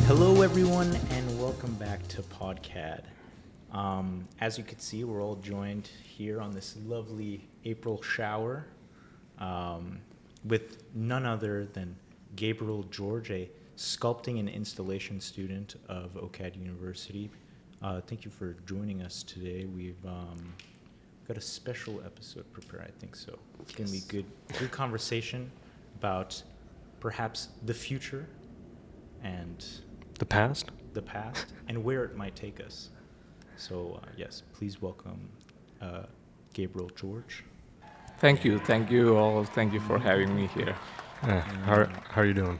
Hello, everyone, and welcome back to PODCAD. As you can see, we're all joined here on this lovely April shower with none other than Gabriel George, a sculpting and installation student of OCAD University. Thank you for joining us today. We've got a special episode prepared, I think so. It's going to be good conversation about perhaps the future and the past and where it might take us. So yes, please welcome Gabriel George. Thank you all. Thank you for having me here. How are you doing?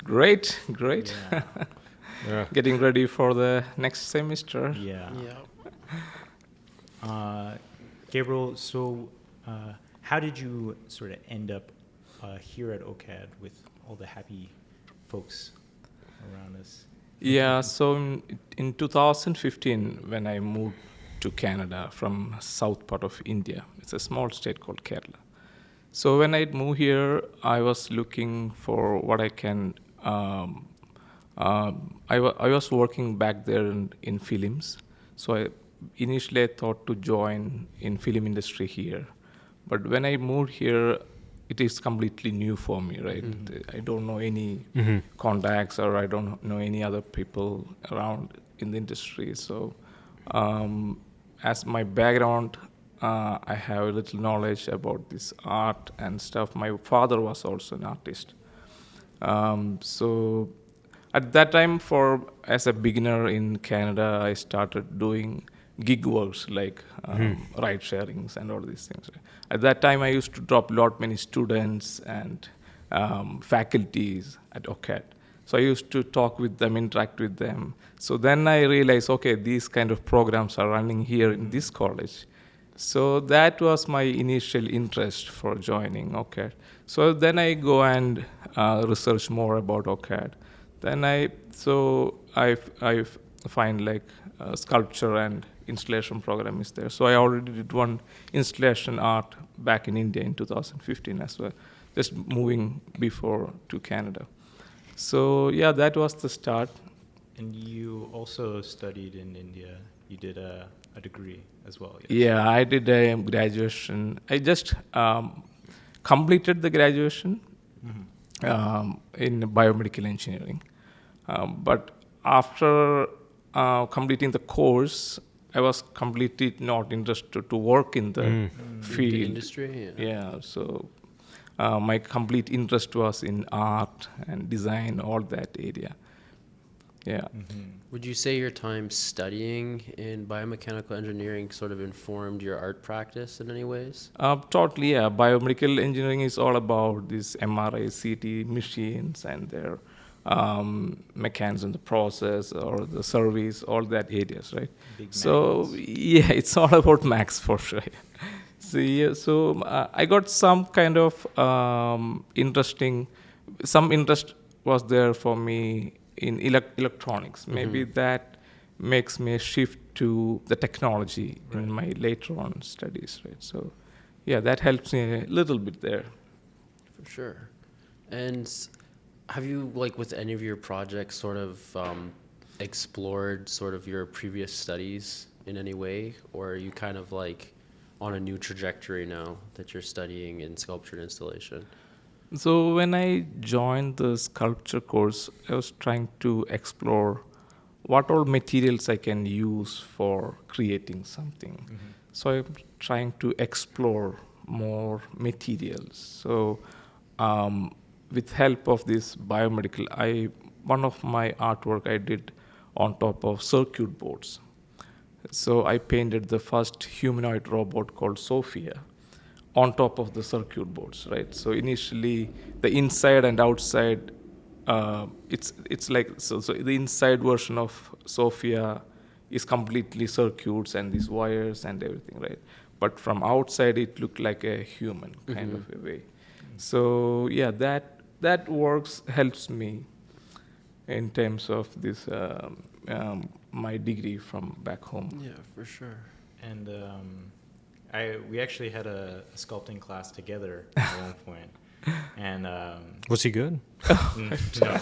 Great. Yeah. Yeah. Getting ready for the next semester. Yeah. Gabriel, so how did you sort of end up here at OCAD with all the happy folks around us? Yeah, so in 2015, when I moved to Canada from south part of India, it's a small state called Kerala. So when I moved here, I was looking for what I can. I was working back there in films, so initially I thought to join in film industry here, but when I moved here, it is completely new for me, right? Mm-hmm. I don't know any contacts, or I don't know any other people around in the industry. So, as my background, I have a little knowledge about this art and stuff. My father was also an artist. So, at that time, as a beginner in Canada, I started doing gig works like ride sharings and all these things. At that time, I used to drop many students and faculties at OCAD. So I used to talk with them, interact with them. So then I realized, okay, these kind of programs are running here in this college. So that was my initial interest for joining OCAD. So then I go and research more about OCAD. Then I find like sculpture and installation program is there. So I already did one installation art back in India in 2015 as well, just moving before to Canada. So yeah, that was the start. And you also studied in India. You did a degree as well. Yes? Yeah, I did a graduation. I just completed the graduation in biomedical engineering. But after completing the course, I was completely not interested to work in the field. The industry? Yeah, so my complete interest was in art and design, all that area. Yeah. Mm-hmm. Would you say your time studying in biomechanical engineering sort of informed your art practice in any ways? Totally, yeah. Biomedical engineering is all about these MRI, CT machines and their mechanism, the process or the service, all that areas, right? So yeah, it's all about max for sure. So yeah, I got some kind of some interest was there for me in electronics. Maybe that makes me shift to the technology in my later on studies, right? So yeah, that helps me a little bit there. For sure. And have you, like, with any of your projects sort of explored sort of your previous studies in any way? Or are you kind of like on a new trajectory now that you're studying in sculpture and installation? So when I joined the sculpture course, I was trying to explore what all materials I can use for creating something. Mm-hmm. So I'm trying to explore more materials. So with help of this biomedical, one of my artwork I did on top of circuit boards. So I painted the first humanoid robot called Sophia on top of the circuit boards, right? So initially, the inside and outside, it's like so the inside version of Sophia is completely circuits and these wires and everything, right? But from outside, it looked like a human kind of a way. Mm-hmm. So yeah, that works helps me in terms of this my degree from back home. Yeah, for sure. And we actually had a sculpting class together at one point. And Was he good? no.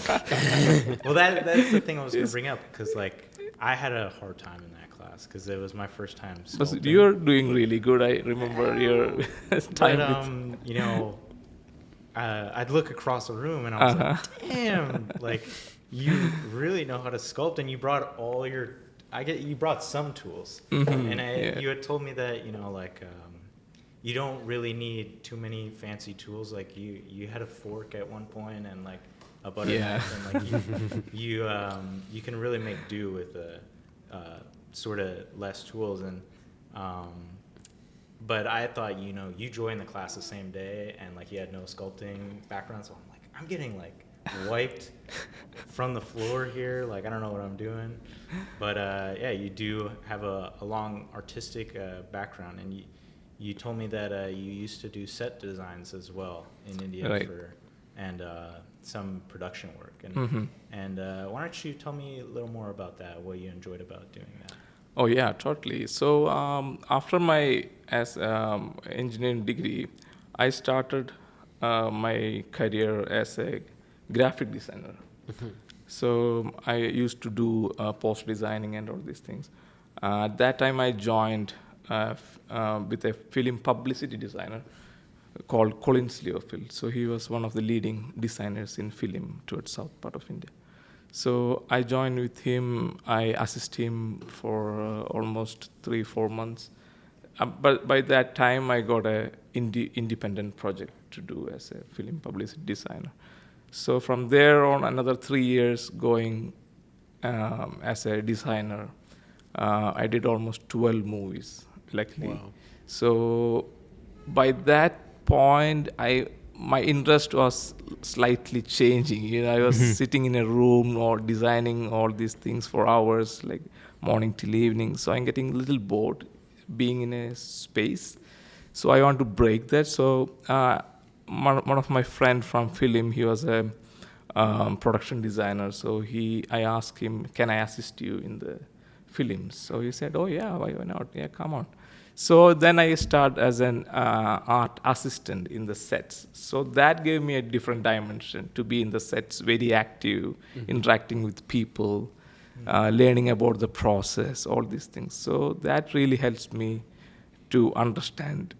Well, that's the thing I was going to bring up, because like I had a hard time in that class because it was my first time But sculpting. you're doing really good. I remember your time But you know, I'd look across the room and I was like, damn, like you really know how to sculpt, and you brought all your. You brought some tools, and you had told me that, you know, like you don't really need too many fancy tools. Like you had a fork at one point and like a butter knife, and like you can really make do with sort of less tools. And but I thought, you know, you joined the class the same day and like you had no sculpting background, so I'm like, I'm getting like wiped from the floor here, like I don't know what I'm doing. But yeah, you do have a long artistic background, and you told me that you used to do set designs as well in India, Right. and some production work. And why don't you tell me a little more about that, what you enjoyed about doing that? Oh yeah, totally. So after my engineering degree, I started my career as a graphic designer. So I used to do post designing and all these things. At that time, I joined with a film publicity designer called Collins Leofield. So he was one of the leading designers in film towards south part of India. So I joined with him. I assist him for almost 3-4 months. But by that time, I got a independent project to do as a film publicity designer. So from there on, another 3 years going as a designer. I did almost 12 movies, luckily. Wow. So by that point, my interest was slightly changing. You know, I was sitting in a room or designing all these things for hours, like morning till evening. So I'm getting a little bored being in a space. So I want to break that. So one of my friend from film, he was a production designer. So I asked him, can I assist you in the films? So he said, oh yeah, why not? Yeah, come on. So then I started as an art assistant in the sets. So that gave me a different dimension to be in the sets, very active, interacting with people, learning about the process, all these things. So that really helps me to understand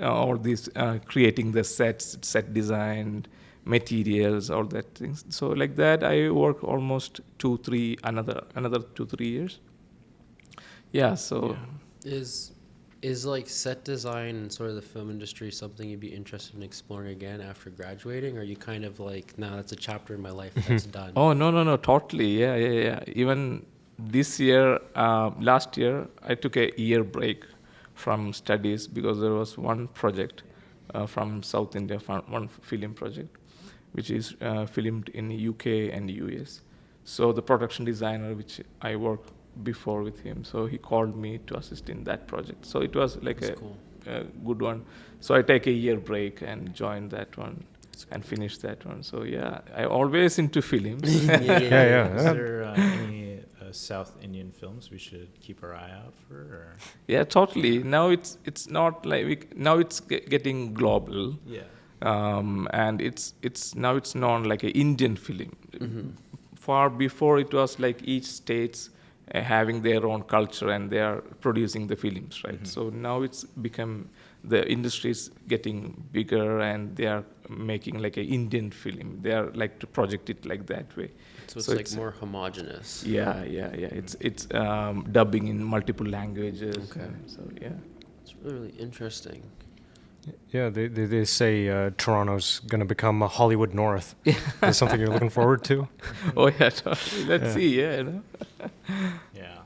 all these creating the sets, set design, materials, all that things. So like that, I work almost another 2-3 years. Yeah. So Is like set design and sort of the film industry something you'd be interested in exploring again after graduating? Or are you kind of like, nah, that's a chapter in my life that's done? Oh no, totally. Yeah. Even this year, last year, I took a year break from studies because there was one project from South India, one film project, which is filmed in UK and US. So the production designer, which I worked before with him, so he called me to assist in that project. So it was like That's cool. a good one. So I take a year break and joined that one and finish that one. So yeah, I always into films. Yeah. Is there any South Indian films we should keep our eye out for? Or? Yeah, totally. Now it's not like now it's getting global. Yeah. And it's now it's known like an Indian film. Far before it was like each states having their own culture and they are producing the films, right? So now it's become the industry is getting bigger and they are making like an Indian film. They are like to project it like that way. So it's like more homogenous. Yeah. It's dubbing in multiple languages. Okay. So yeah. It's really interesting. Yeah, they say Toronto's going to become a Hollywood North. Is that something you're looking forward to? Oh yeah, totally. Let's see. Yeah. You know? Yeah.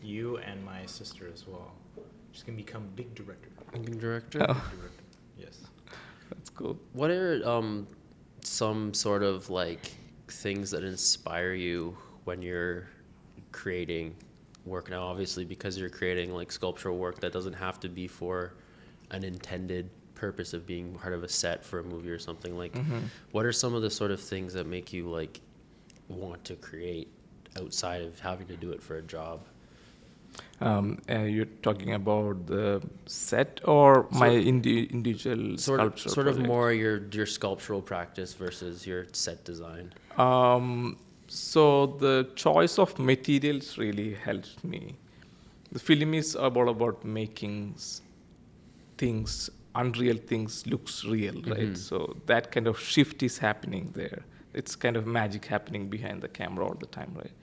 You and my sister as well. She's gonna become big director. Director? Oh. Big director. Yes. That's cool. What are some sort of like things that inspire you when you're creating work now? Obviously, because you're creating like sculptural work that doesn't have to be for an intended purpose of being part of a set for a movie or something. Like, what are some of the sort of things that make you like want to create outside of having to do it for a job? You're talking about the set or my individual sculpture Sort of project? more your sculptural practice versus your set design. So the choice of materials really helps me. The film is about making things, unreal things, looks real, right? So that kind of shift is happening there. It's kind of magic happening behind the camera all the time, right?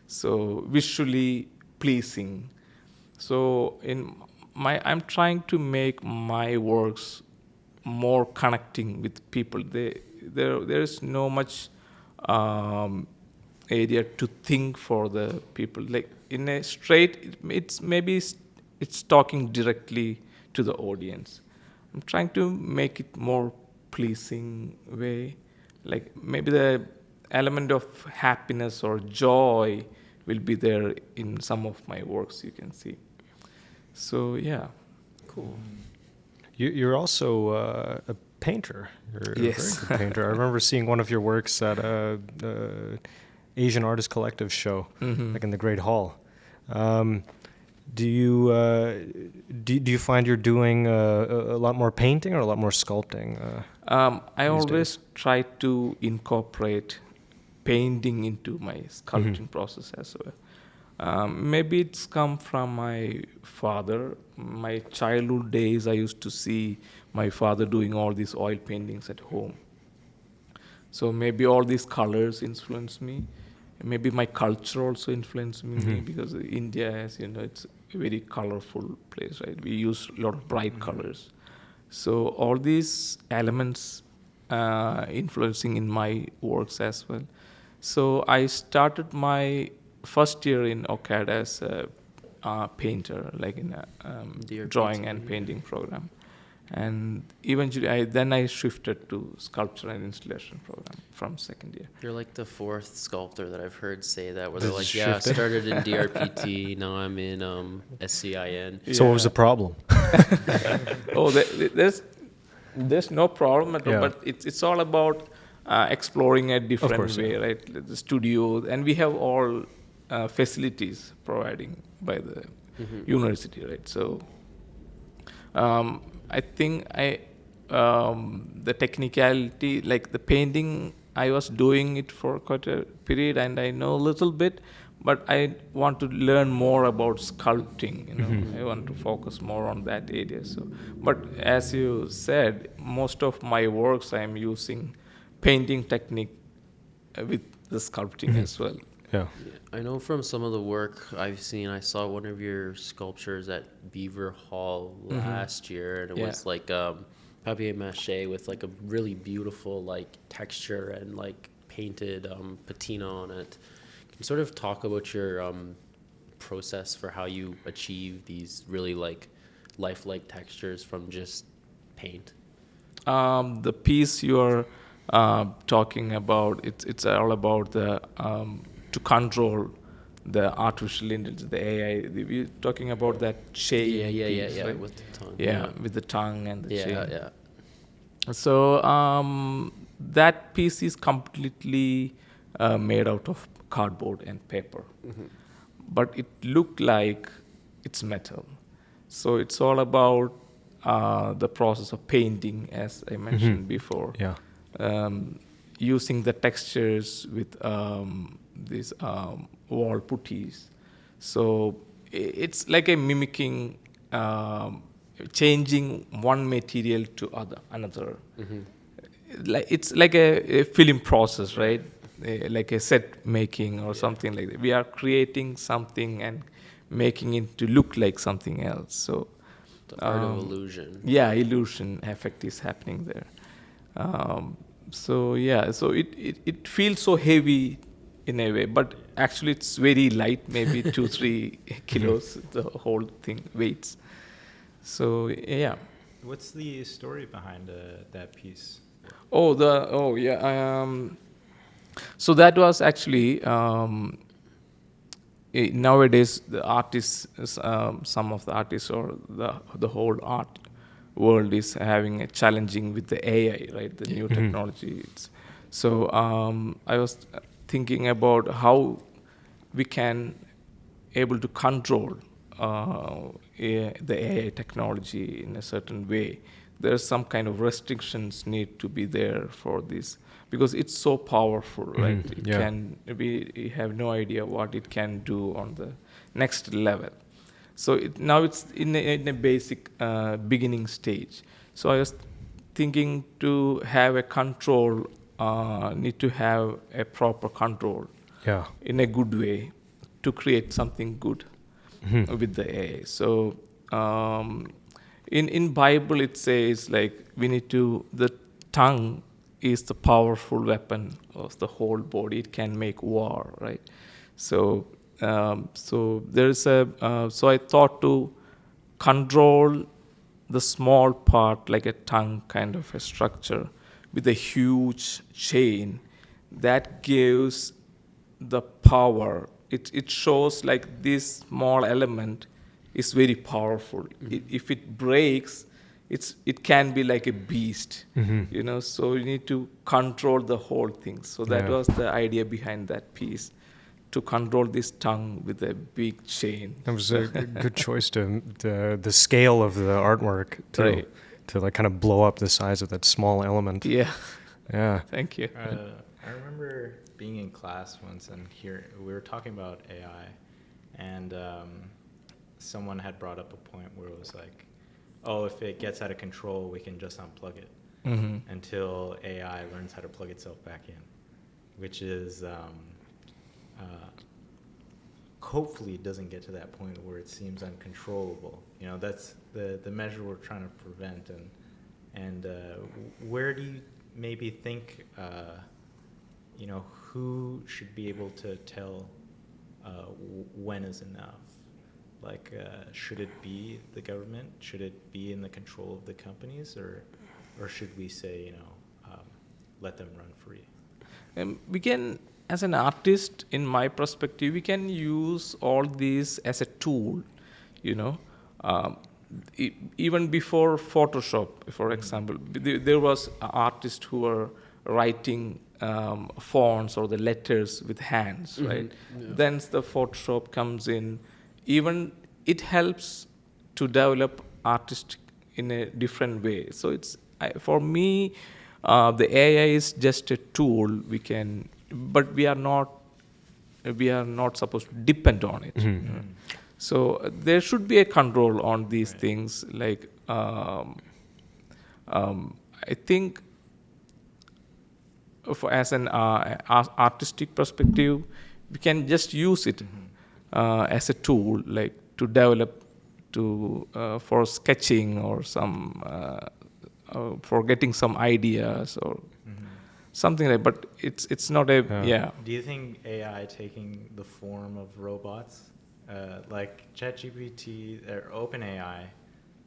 So visually pleasing. So I'm trying to make my works more connecting with people. There is no much area to think for the people. Like in a straight, it's talking directly to the audience. I'm trying to make it more pleasing way. Like maybe the element of happiness or joy will be there in some of my works. You can see. So yeah. Cool. You're also a painter. You're a very Yes. good painter. I remember seeing one of your works at a Asian Artist Collective show, like in the Great Hall. Do you find you're doing a lot more painting or a lot more sculpting? I these always try to incorporate painting into my sculpting process as well. Maybe it's come from my father. My childhood days, I used to see my father doing all these oil paintings at home. So maybe all these colors influence me. Maybe my culture also influenced me because India, as you know, it's a very colorful place, right? We use a lot of bright colors. So all these elements influencing in my works as well. So I started my first year in OCAD as a painter, like in a DRPT, drawing and painting program. And eventually, I shifted to sculpture and installation program from second year. You're like the fourth sculptor that I've heard say that, where they're Just like, yeah, I shifted? started in DRPT, now I'm in SCIN. So what was the problem? Oh, there's no problem at all, Yeah. but it's all about exploring a different course, way, yeah. right? The studio, and we have all facilities providing by the university, right? So I think the technicality, like the painting, I was doing it for quite a period, and I know a little bit, but I want to learn more about sculpting. You know, I want to focus more on that area. So, but as you said, most of my works I am using painting technique with the sculpting as well. Yeah. I know from some of the work I've seen, I saw one of your sculptures at Beaver Hall last year, and it Yeah. was like papier mache with like a really beautiful like texture and like painted patina on it. Can you sort of talk about your process for how you achieve these really like lifelike textures from just paint? The piece you're talking about, it's all about the to control the artificial intelligence, the AI. We're talking about that chain. piece, right? With the tongue. Yeah, with the tongue and the Yeah, chain. yeah. So that piece is completely made out of cardboard and paper, but it looked like it's metal. So it's all about the process of painting, as I mentioned before. Yeah. Using the textures with these wall putties. So it's like a mimicking, changing one material to another. Like it's like a film process, right? Like a set making or something like that. We are creating something and making it to look like something else. So The art of illusion. yeah, illusion effect is happening there. So yeah, so it feels so heavy in a way, but actually it's very light, maybe 2-3 kilos. The whole thing weights. So yeah. What's the story behind that piece? So that was actually nowadays the artists, some of the artists or the whole art world is having a challenging with the AI, right? The new technology. So I was thinking about how we can able to control the AI technology in a certain way, there's some kind of restrictions need to be there for this because it's so powerful, right? It Yeah. can we have no idea what it can do on the next level. So now it's in a basic beginning stage. So I was thinking to have a control, need to have a proper control Yeah. in a good way to create something good with the AI. So in Bible it says like we need to, the tongue is the powerful weapon of the whole body. It can make war, right? So so there's a so I thought to control the small part like a tongue kind of a structure with a huge chain that gives the power. It shows like this small element is very powerful. If it breaks, it can be like a beast, you know. So you need to control the whole thing. So that Yeah. was the idea behind that piece, to control this tongue with a big chain. That was a good choice to the scale of the artwork too, Right. to like kind of blow up the size of that small element. Yeah. Yeah. Thank you. I remember being in class once and here we were talking about AI, and someone had brought up a point where it was like, oh, if it gets out of control, we can just unplug it until AI learns how to plug itself back in, which is hopefully it doesn't get to that point where it seems uncontrollable. You know, that's the measure we're trying to prevent. And where do you maybe think, you know, who should be able to tell when is enough? Like, should it be the government? Should it be in the control of the companies, or should we say, you know, let them run free? We can, as an artist, in my perspective, we can use all these as a tool, you know. Even before Photoshop, for example, there was artists who were writing fonts or the letters with hands, right? Yeah. Then the Photoshop comes in. Even it helps to develop artists in a different way. So it's, for me, the AI is just a tool we can, but we are not supposed to depend on it. So there should be a control on these things. Like I think, as an artistic perspective, we can just use it as a tool, like to develop, to for sketching or some for getting some ideas or something like. But it's not a Do you think AI taking the form of robots, like ChatGPT or OpenAI,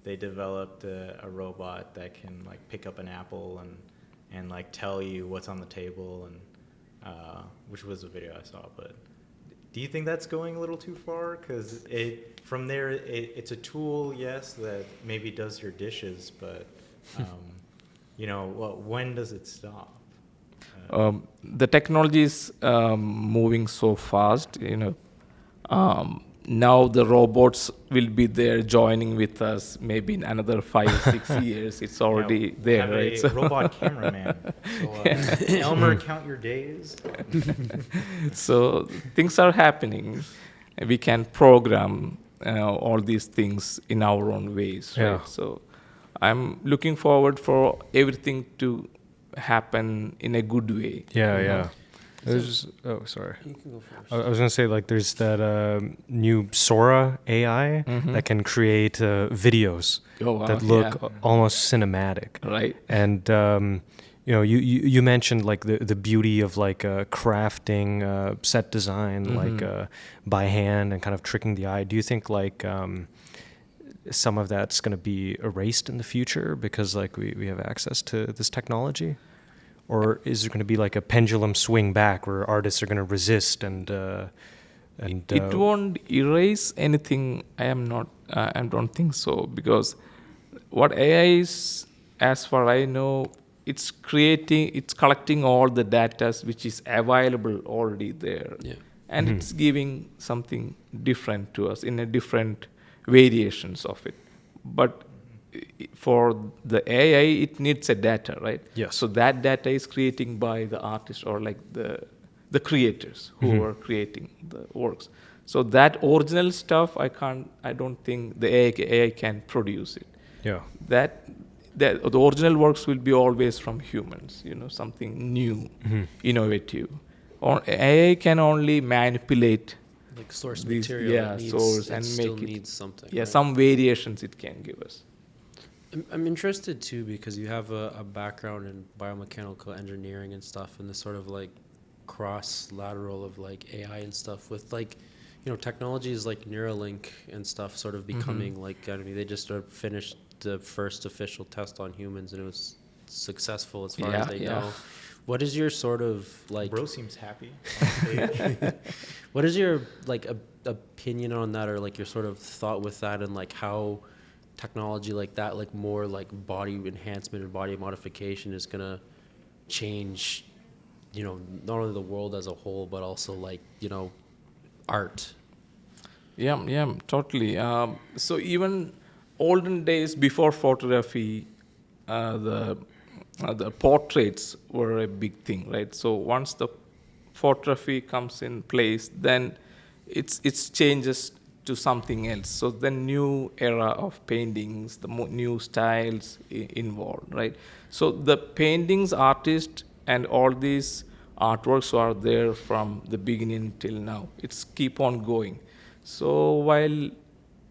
they developed a robot that can like pick up an apple and like tell you what's on the table, and which was a video I saw. But do you think that's going a little too far? Because from there it's a tool, yes, that maybe does your dishes, but you know, when does it stop? The technology is moving so fast, you know. Now the robots will be there joining with us maybe in another 5-6 years. It's already there, have right? A So robot cameraman. So, Elmer, count your days. so things are happening. We can program all these things in our own ways, right? Yeah. So I'm looking forward for everything to happen in a good way. Yeah, you know? yeah. There's, oh, sorry. You can go first. I was gonna say, like, there's that new Sora AI that can create videos Oh, wow, that look yeah. almost cinematic. Right. And you know, you mentioned like the beauty of like crafting set design like by hand and kind of tricking the eye. Do you think like some of that's going to be erased in the future because like we have access to this technology? Or is there going to be like a pendulum swing back where artists are going to resist and it won't erase anything. I don't think so, because what AI is, as far I know, it's collecting all the data which is available already there, Yeah. and it's giving something different to us in a different variations of it. But for the AI, it needs a data, right? Yes. So that data is creating by the artist or like the creators who are creating the works. So that original stuff, I don't think the AI can produce it. Yeah. That the original works will be always from humans, something new, innovative. Or AI can only manipulate Like source these, material. source It and still make it. needs something. Yeah, right? some variations it can give us. I'm interested too because you have a background in biomechanical engineering and stuff, and this sort of like cross lateral of like AI and stuff with like, technologies like Neuralink and stuff sort of becoming like, I mean, they just sort of finished the first official test on humans and it was successful as far as they know. What is your sort of like? Bro seems happy on stage. What is your like opinion on that, or like your sort of thought with that, and like how technology like that, like more like body enhancement and body modification, is gonna change, not only the world as a whole, but also like art. Yeah, totally. So even olden days before photography, the portraits were a big thing, right? So once the photography comes in place, then it's changes to something else. So the new era of paintings, the new styles involved, right? So the paintings, artists, and all these artworks are there from the beginning till now. It's keep on going. So when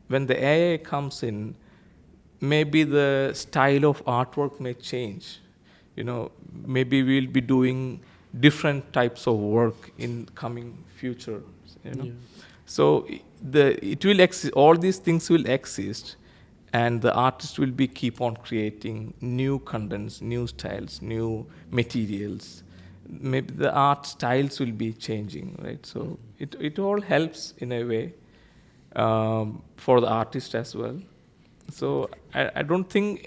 the AI comes in, maybe the style of artwork may change. Maybe we'll be doing different types of work in coming future. So it will exist. All these things will exist, and the artist will be keep on creating new contents, new styles, new materials. Maybe the art styles will be changing, right? So it all helps in a way for the artist as well. So I don't think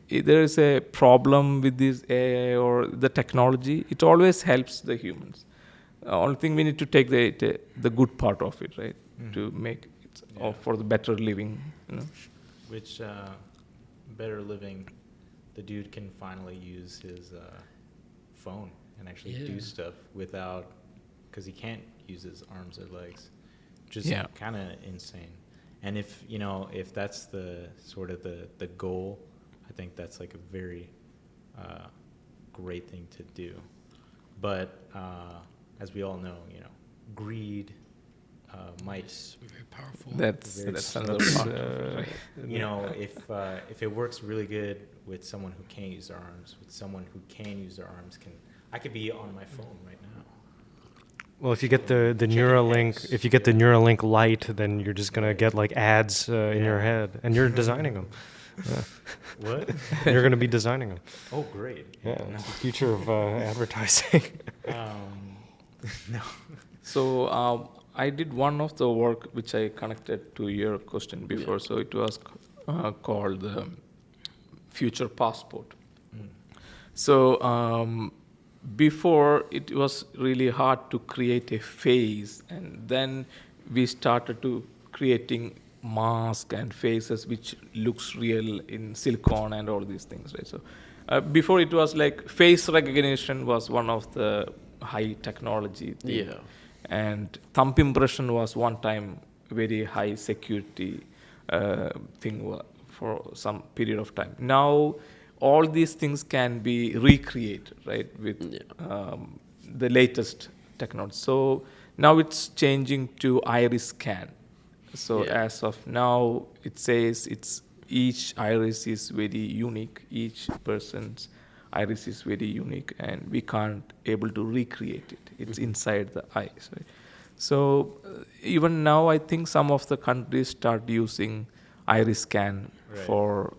there is a problem with this AI or the technology. It always helps the humans. Only thing we need to take the good part of it, right, to make it for the better living. Which better living, the dude can finally use his phone and actually do stuff without, because he can't use his arms or legs. Just kind of insane. And if that's the sort of the goal, I think that's like a very great thing to do. But as we all know, greed might Be very powerful. That's another part of it, right? if it works really good with someone who can't use their arms, with someone who can use their arms, I could be on my phone right now. Well, if you get the Neuralink light, then you're just gonna get like ads in your head, and you're designing them. What? You're gonna be designing them. Oh, great. Yeah, it's the future of advertising. No. So I did one of the work which I connected to your question before. So it was called the Future Passport. So before, it was really hard to create a face, and then we started to creating mask and faces which looks real in silicone and all these things, right? So before, it was like face recognition was one of the high technology thing. Yeah. And thumb impression was one time very high security thing for some period of time. Now all these things can be recreated, right, with the latest technology. So now it's changing to iris scan. So as of now, it says each iris is very unique. Each person's iris is very unique, and we can't able to recreate it. It's inside the eyes. Right? So even now, I think some of the countries start using iris scan for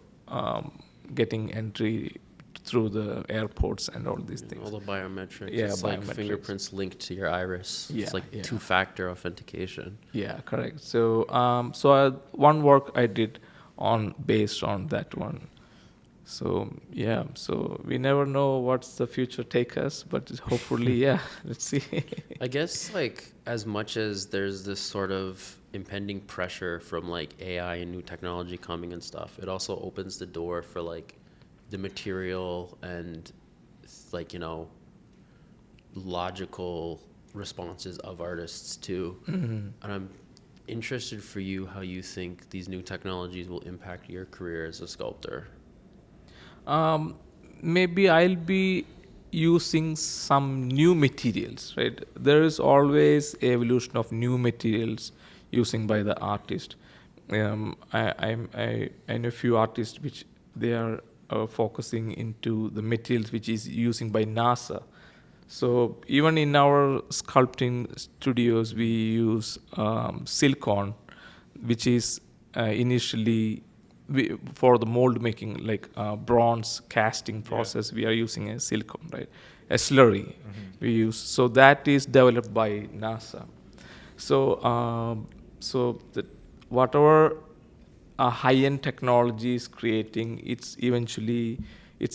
getting entry through the airports and all these things. All the biometrics. Yeah, it's like biometrics. fingerprints linked to your iris. Yeah, It's like yeah. two-factor authentication. Yeah, correct. So one work I did based on that one. So so we never know what's the future take us, but hopefully, let's see. I guess like as much as there's this sort of impending pressure from like AI and new technology coming and stuff, it also opens the door for like the material and like, you know, logical responses of artists too. And I'm interested for you how you think these new technologies will impact your career as a sculptor. Maybe I'll be using some new materials, right? There is always evolution of new materials using by the artist. I know a few artists which they are focusing into the materials which is using by NASA. So even in our sculpting studios, we use silicon, which is initially for the mold making, like bronze casting process. We are using a silicon, right? A slurry we use. So that is developed by NASA. So the, whatever high-end technology is creating, it's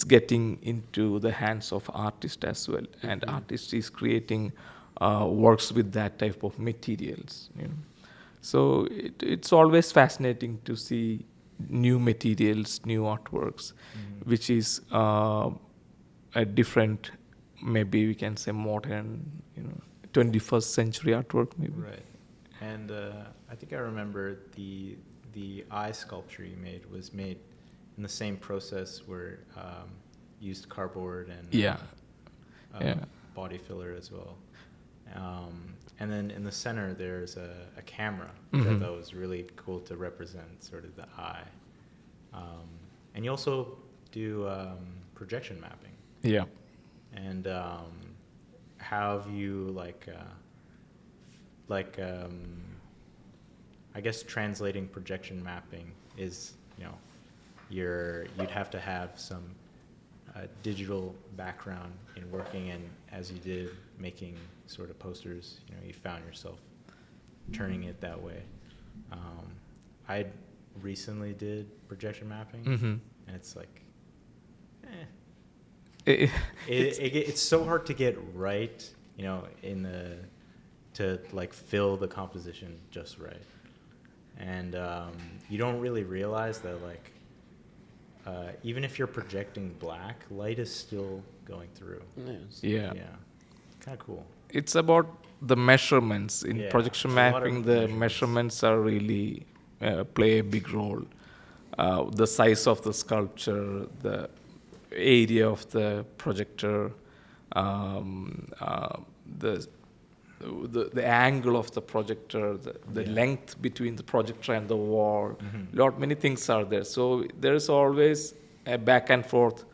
getting into the hands of artists as well, and artist is creating works with that type of materials. You know, so it's always fascinating to see new materials, new artworks, which is a different, maybe we can say modern, 21st century artwork maybe. Right. And I think I remember the eye sculpture you made was made in the same process where used cardboard and body filler as well. And then in the center, there's a camera that I thought was really cool to represent sort of the eye. And you also do projection mapping. Yeah. And how have you I guess translating projection mapping is, you'd have to have some digital background in working, and as you did making sort of posters, you found yourself turning it that way. I recently did projection mapping, and it's like, it's so hard to get right, to like fill the composition just right. And you don't really realize that, like, even if you're projecting black, light is still going through. Yeah. Kind of cool. It's about the measurements in projection mapping. The measurements are really play a big role. The size of the sculpture, the area of the projector, the angle of the projector, the length between the projector and the wall. Many things are there. So there is always a back and forth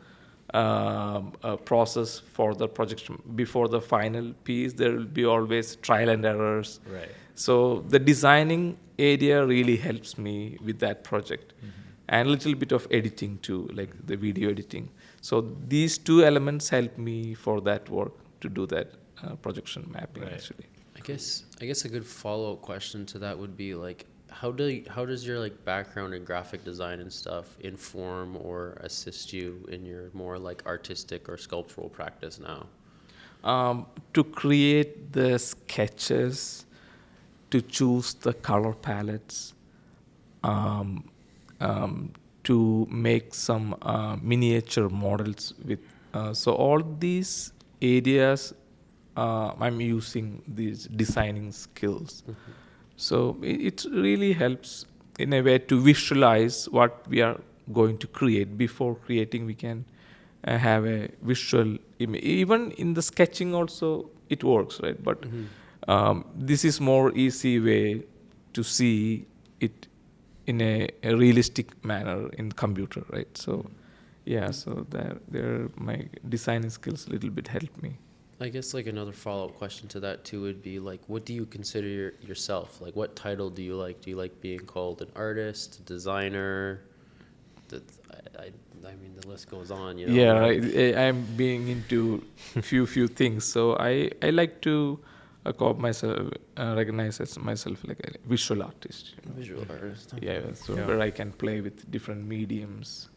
process for the projection. Before the final piece, there will be always trial and errors. Right. So the designing area really helps me with that project. And a little bit of editing too, like the video editing. So these two elements help me for that work, to do that projection mapping. Right. Actually, I guess a good follow-up question to that would be like, how does your like background in graphic design and stuff inform or assist you in your more like artistic or sculptural practice now? To create the sketches, to choose the color palettes, to make some miniature models with. So all these areas, I'm using these designing skills. So it really helps in a way to visualize what we are going to create. Before creating, we can have a visual image. Even in the sketching also, it works, right? But this is more easy way to see it in a realistic manner in computer, right? So, so there my designing skills a little bit help me. I guess like another follow-up question to that too would be like, what do you consider yourself? Like, what title do you like? Do you like being called an artist, a designer? I mean, the list goes on, Yeah, right. I'm being into few things. So I like to call myself, recognize as myself like a visual artist. Visual artist. Yeah, so where I can play with different mediums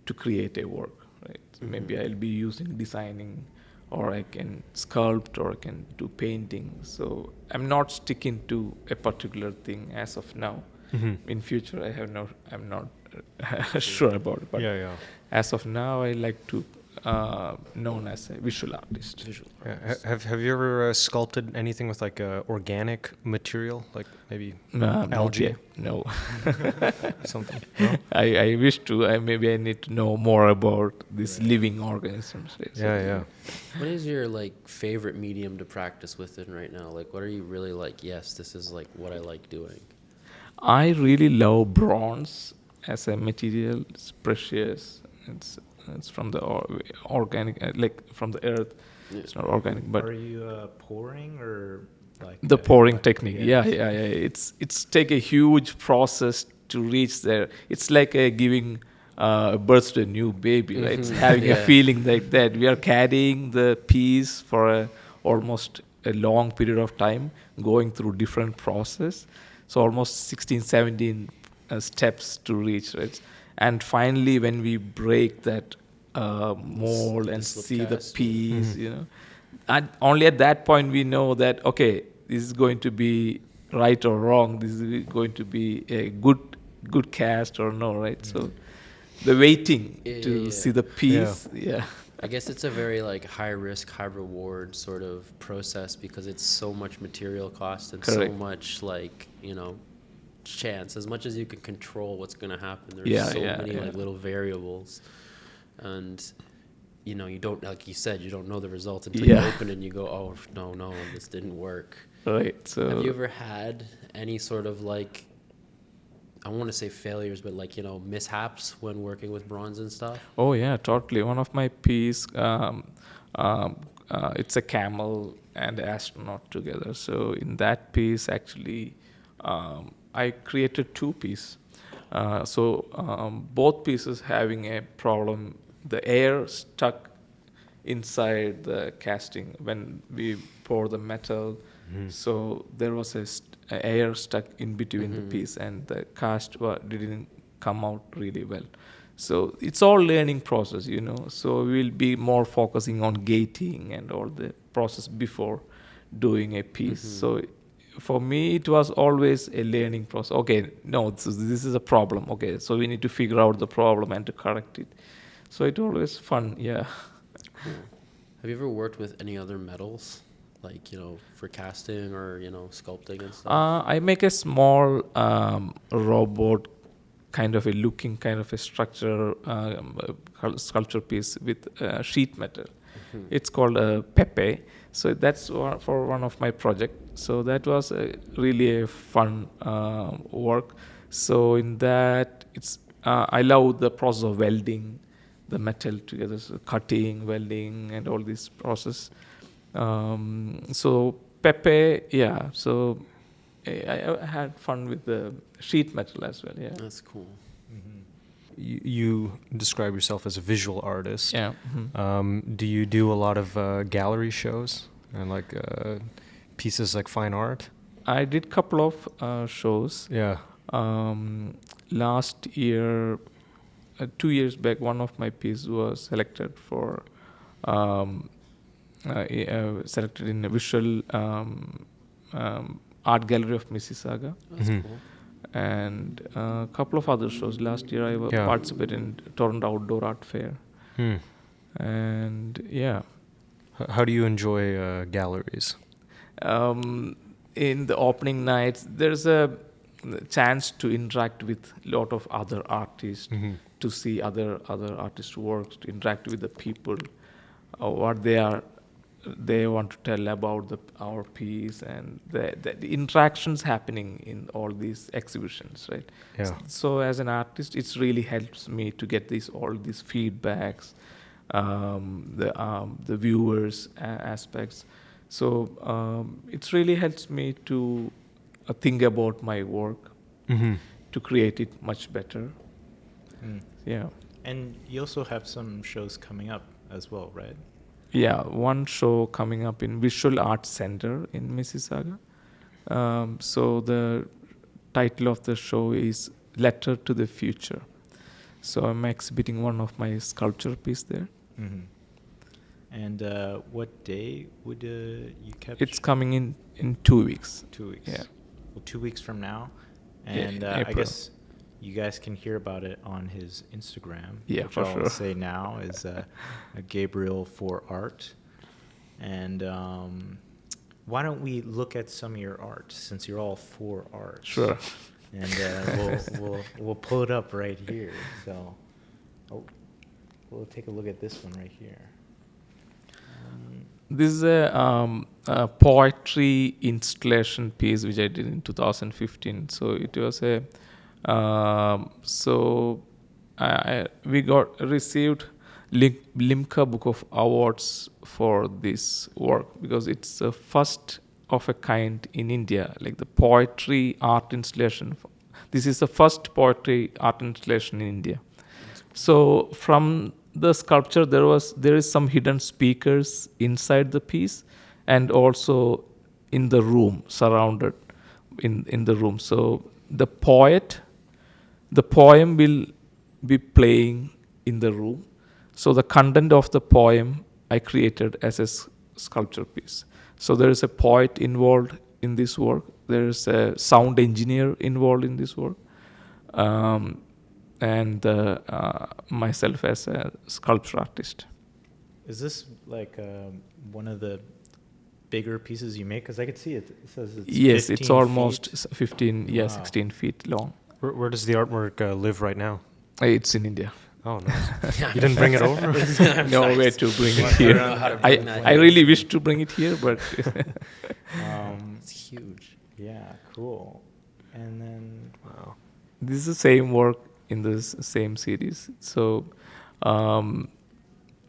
to create a work, right? So maybe I'll be using designing or I can sculpt, or I can do painting. So I'm not sticking to a particular thing as of now. In future, I'm not sure about it. But Yeah, yeah. as of now, I like to known as a visual artist. Visual Yeah, artist. have you ever sculpted anything with like organic material, like maybe Not algae, yet. No. something? No? I wish to. Maybe I need to know more about these Right. living organisms. Right? So- Yeah, yeah. What is your like favorite medium to practice within right now? Like, what are you really like? Yes, this is like what I like doing. I really love bronze as a material. It's precious. It's from the organic, like from the earth. Yeah. It's not organic, but Are you pouring or like the pouring like- technique. Yeah. It's take a huge process to reach there. It's like giving birth to a new baby, right? It's having a Yeah. feeling like that. We are carrying the piece for almost a long period of time, going through different process. So almost 16, 17 steps to reach, right? And finally, when we break that mold and slip see the cast, yeah. piece, and only at that point we know that, okay, this is going to be right or wrong. This is going to be a good cast or no, right? So the waiting to Yeah. see the piece, yeah. I guess it's a very like high risk, high reward sort of process because it's so much material cost and Correct. so much like, chance. As much as you can control what's going to happen, there's Yeah, so yeah, many yeah. like little variables. And you don't, like you said, you don't know the result until Yeah. you open it and you go, oh, no, this didn't work. Right. So Have you ever had any sort of like, I want to say failures, but like, mishaps when working with bronze and stuff? Oh yeah, totally. One of my piece, it's a camel and astronaut together. So in that piece, actually, I created two pieces. Both pieces having a problem. The air stuck inside the casting when we pour the metal. So there was a air stuck in between the piece, and the cast didn't come out really well. So it's all learning process, So we'll be more focusing on gating and all the process before doing a piece. So for me, it was always a learning process. Okay, no, this is a problem. Okay, so we need to figure out the problem and to correct it. So it always fun, yeah. Cool. Have you ever worked with any other metals, like, for casting or, sculpting and stuff? I make a small robot kind of a structure, sculpture piece with sheet metal. It's called Pepe. So that's for one of my projects. So that was really a fun work. So in that, I love the process of welding the metal together, so cutting, welding, and all this process. So Pepe, yeah. So I had fun with the sheet metal as well. Yeah. That's cool. You describe yourself as a visual artist. Yeah. Do you do a lot of gallery shows and like pieces like fine art? I did couple of shows. Yeah. Last year, 2 years back, one of my pieces was selected for selected in a visual art gallery of Mississauga, That's cool. and a couple of other shows. Last year, I participated in Toronto Outdoor Art Fair, and yeah. How do you enjoy galleries? In the opening nights, there's a chance to interact with a lot of other artists, to see other artists' works, to interact with the people, what they want to tell about our piece, and the interactions happening in all these exhibitions, right? Yeah. So as an artist, it really helps me to get all these feedbacks, the viewers aspects. So it really helps me to think about my work, to create it much better. Yeah. And you also have some shows coming up as well, right? Yeah, one show coming up in Visual Arts Center in Mississauga. So the title of the show is Letter to the Future. So I'm exhibiting one of my sculpture piece there. And what day would you capture? It's coming in 2 weeks. 2 weeks. Yeah. Well, 2 weeks from now. Yeah, And in I April. guess you guys can hear about it on his Instagram. Yeah, which for I'll sure. say now is Gabriel for Art. And why don't we look at some of your art, since you're all for art? Sure. And we'll pull it up right here. So, we'll take a look at this one right here. This is a poetry installation piece which I did in 2015. So it was a we received Limca Book of Awards for this work because it's the first of a kind in India, like the poetry art installation. This is the first poetry art installation in India. So from the sculpture, there is some hidden speakers inside the piece, and also in the room, surrounded in the room. So the poem will be playing in the room. So the content of the poem I created as a sculpture piece. So there is a poet involved in this work. There is a sound engineer involved in this work. And myself as a sculpture artist. Is this like one of the bigger pieces you make? Because I could see it. It says it's Yes, 15 it's almost feet. 15, yeah, Wow. 16 feet long. Where does the artwork live right now? It's in India. Oh, nice. You didn't bring it over? No way to bring it I here. don't know how to bring that I here. really wish to bring it here, but It's huge. Yeah, cool. And then, wow. this is the same work in this same series. So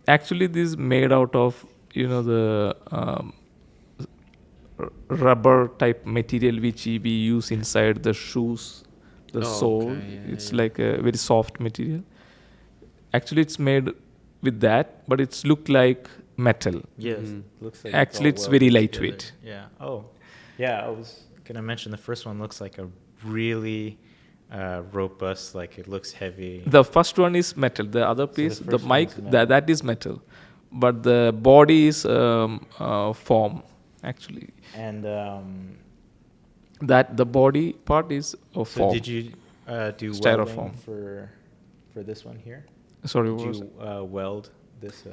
actually this is made out of, the rubber type material which we use inside the shoes, the Oh, sole. okay, yeah, It's yeah. like a very soft material. Actually, it's made with that, but it's look like metal. Yes, Mhm. looks like Actually, all it's very welded lightweight. together. Yeah. Oh, yeah. I was gonna mention the first one looks like a really robust. Like it looks heavy. The first one is metal. The other the piece, the first one mic, is metal. that is metal, but the body is foam. Actually, And that the body part is of so foam. did you do Styrofoam. welding for this one here? Sorry, Did what was you weld this?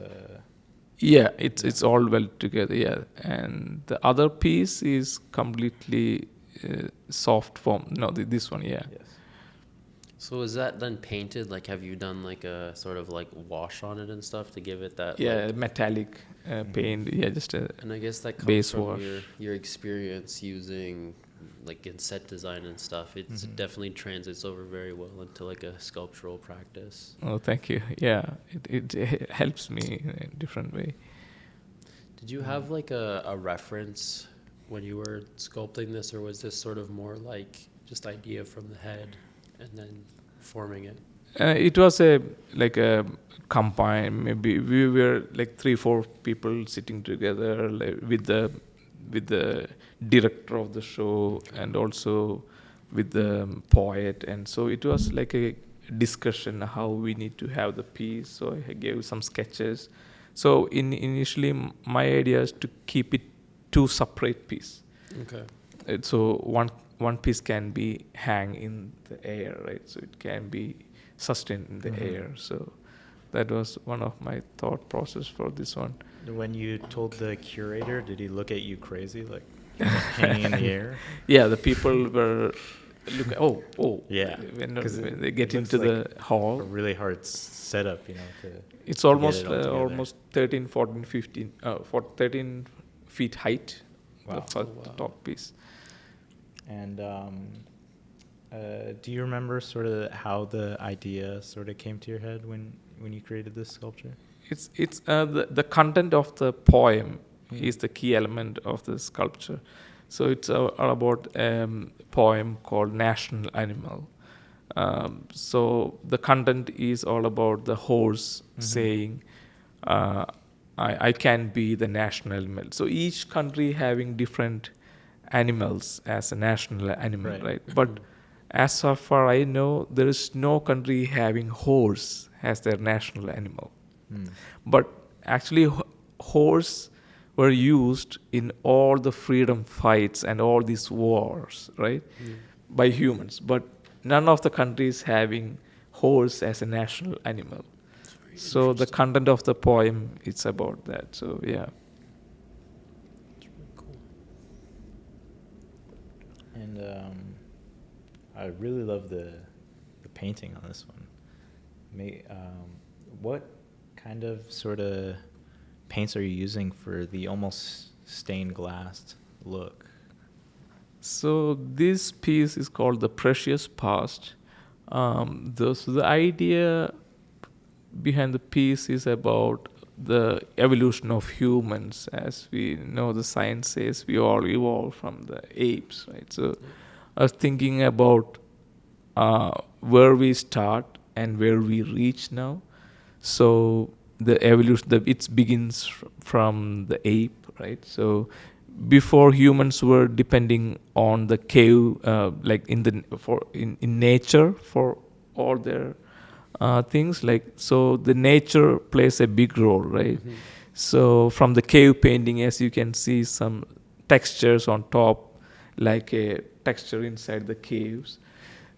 Yeah, it's all well together. Yeah, and the other piece is completely soft foam. No, this one. Yeah. Yes. So is that then painted? Like, have you done like a sort of like wash on it and stuff to give it that? Yeah, like- metallic paint. Yeah, just a and I guess that comes base from wash. your experience using like in set design and stuff. It definitely translates over very well into like a sculptural practice. Oh, thank you. Yeah, it helps me in a different way. Did you have like a reference when you were sculpting this, or was this sort of more like just idea from the head and then forming it? It was a combine. Maybe we were like 3-4 people sitting together, like, with the director of the show and also with the poet, and so it was like a discussion how we need to have the piece. So I gave some sketches. So initially my idea is to keep it 2 separate pieces. Okay. So one piece can be hang in the air, right? So it can be sustained in the air. So that was one of my thought process for this one. When you told the curator, did he look at you crazy, like hanging in the air? Yeah, the people were look. Oh. Yeah, When 'cause they it get looks into like the hall, A really hard setup, to it's to get almost it all together. almost 13, 14, 15, 13 feet height. Wow. The first Oh, wow. top piece. And do you remember sort of how the idea sort of came to your head when you created this sculpture? It's the content of the poem is the key element of the sculpture. So it's all about poem called National Animal. So the content is all about the horse saying, I can be the national animal. So each country having different animals as a national animal, right? But as far I know, there is no country having horse as their national animal. But actually, horse were used in all the freedom fights and all these wars, right, by humans. But none of the countries having horse as a national animal. So the content of the poem, it's about that. So yeah. Cool. And I really love the painting on this one. What kind of sort of paints are you using for the almost stained glass look? So this piece is called The Precious Past. So the idea behind the piece is about the evolution of humans. As we know, the science says we all evolved from the apes, right? So I was thinking about where we start and where we reach now. So the evolution, it begins from the ape, right? So before, humans were depending on the cave, like in nature for all their things. Like, so the nature plays a big role, right? So from the cave painting, as you can see, some textures on top, like a texture inside the caves.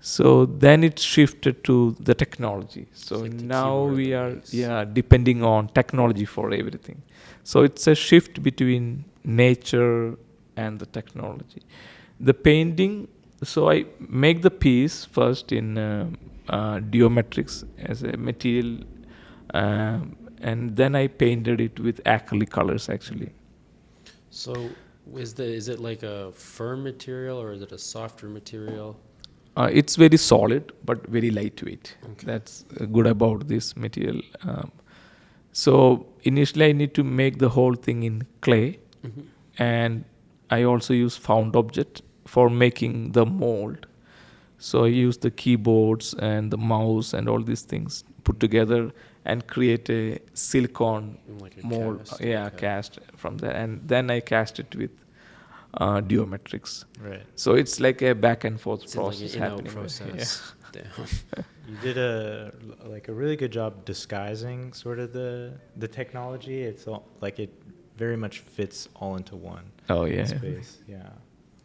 So then it shifted to the technology. So like the now keyboard we of are the mice. depending on technology for everything. So it's a shift between nature and the technology. The painting. So I make the piece first in geometrics as a material, and then I painted it with acrylic colors actually. So is it like a firm material or is it a softer material? It's very solid but very lightweight. Okay. That's good about this material. So initially I need to make the whole thing in clay, and I also use found object for making the mold. So I use the keyboards and the mouse and all these things put together and create a silicone Like a mold. cast, Yeah, okay. cast from there, and then I cast it with geometrics. Right. So it's like a back and forth It's like process an in-out happening. process. Damn. You did a really good job disguising sort of the technology. It's all, like it very much fits all into one Oh yeah. space. Yeah.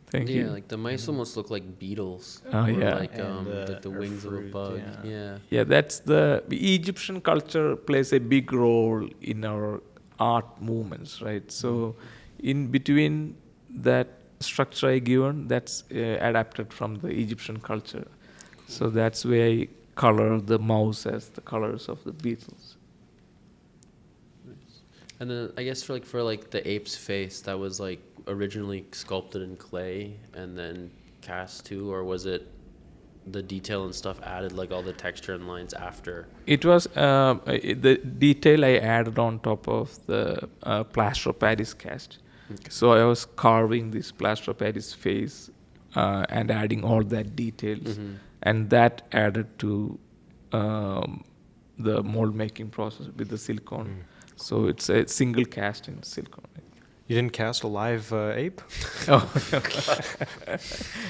Thank Yeah, you. like the mice almost look like beetles. Oh, or yeah. like And, the or wings of a fruit, bug. yeah. Yeah. Yeah, that's the Egyptian culture plays a big role in our art movements, right? So, in between that structure I given, that's adapted from the Egyptian culture. So that's where I color the mouse as the colors of the beetles. And then I guess for the ape's face, that was like originally sculpted in clay and then cast too, or was it the detail and stuff added, like all the texture and lines after? It was the detail I added on top of the plaster of Paris cast. Okay. So I was carving this plaster of Paris face and adding all that details, and that added to the mold making process with the silicone. So it's a single cast in silicone. You didn't cast a live ape? Oh,